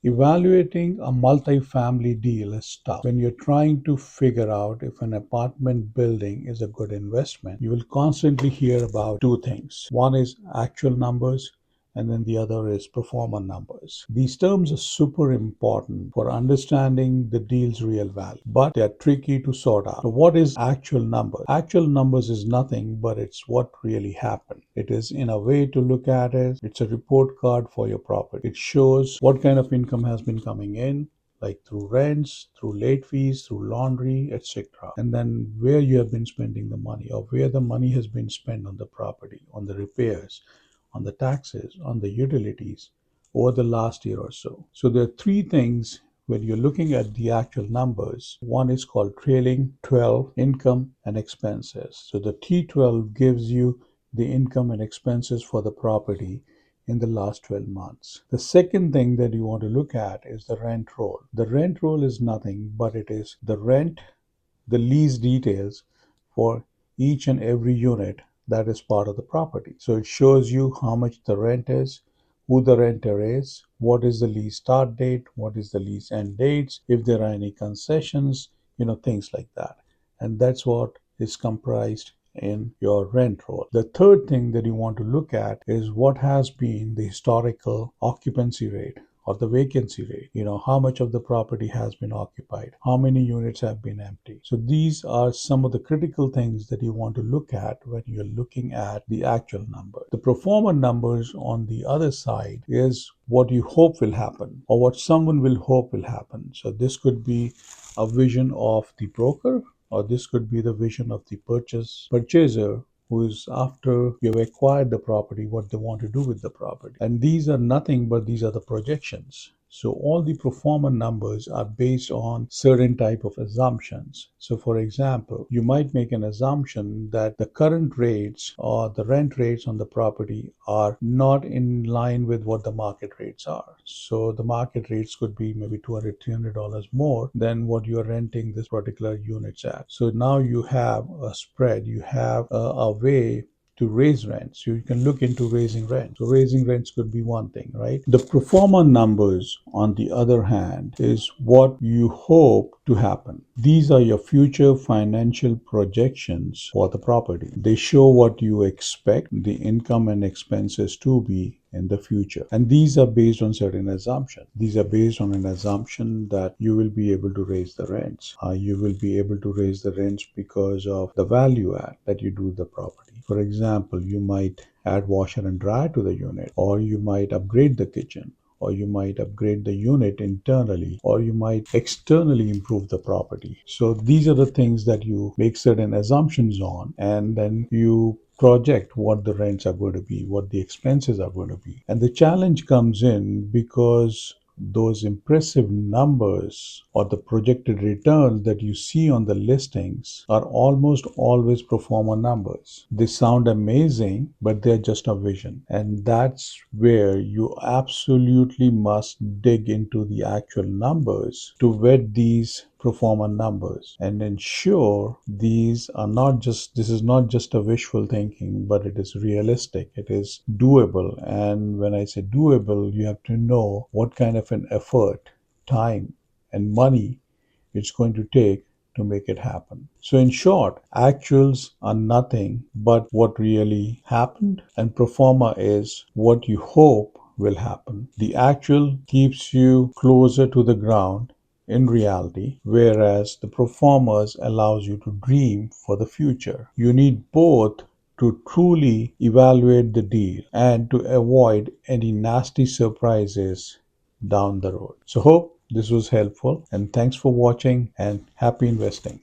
Evaluating a multifamily deal is tough. When you're trying to figure out if an apartment building is a good investment, you will constantly hear about two things. One is actual numbers, and then the other is pro forma numbers. These terms are super important for understanding the deal's real value, but they're tricky to sort out. So what is actual numbers? Actual numbers is nothing, but it's what really happened. It is, in a way to look at it, it's a report card for your property. It shows what kind of income has been coming in, like through rents, through late fees, through laundry, etc. And then where you have been spending the money, or where the money has been spent on the property, on the repairs, on the taxes, on the utilities over the last year or so. So there are three things when you're looking at the actual numbers. One is called trailing 12 income and expenses. So the T12 gives you the income and expenses for the property in the last 12 months. The second thing that you want to look at is the rent roll. The rent roll is nothing but it is the rent, the lease details for each and every unit that is part of the property. So it shows you how much the rent is, who the renter is, what is the lease start date, what is the lease end dates, if there are any concessions, things like that. And that's what is comprised in your rent roll. The third thing that you want to look at is what has been the historical occupancy rate or the vacancy rate. How much of the property has been occupied, how many units have been empty. So these are some of the critical things that you want to look at when you're looking at the actual number. The pro forma numbers on the other side is what you hope will happen or what someone will hope will happen. So this could be a vision of the broker, or this could be the vision of the purchaser, who is, after you've acquired the property, what they want to do with the property. And these are nothing but these are the projections. So all the pro forma numbers are based on certain type of assumptions. So for example, you might make an assumption that the current rates or the rent rates on the property are not in line with what the market rates are. So the market rates could be maybe $200, $300 more than what you are renting this particular units at. So now you have a spread, you have a way to raise rents. You can look into raising rents. So raising rents could be one thing, right? The pro forma numbers, on the other hand, is what you hope to happen. These are your future financial projections for the property. They show what you expect the income and expenses to be in the future. And these are based on certain assumptions. These are based on an assumption that you will be able to raise the rents. You will be able to raise the rents because of the value add that you do the property. For example, you might add washer and dryer to the unit, or you might upgrade the kitchen, or you might upgrade the unit internally, or you might externally improve the property. So these are the things that you make certain assumptions on, and then you project what the rents are going to be, what the expenses are going to be. And the challenge comes in because those impressive numbers or the projected returns that you see on the listings are almost always pro forma numbers. They sound amazing, but they're just a vision. And that's where you absolutely must dig into the actual numbers to vet these pro forma numbers and ensure this is not just a wishful thinking, but it is realistic, it is doable. And when I say doable, you have to know what kind of an effort, time, and money it's going to take to make it happen. So in short, actuals are nothing but what really happened, and pro forma is what you hope will happen. The actual keeps you closer to the ground in reality, whereas the pro formas allows you to dream for the future. You need both to truly evaluate the deal and to avoid any nasty surprises down the road. So hope this was helpful, and thanks for watching, and happy investing.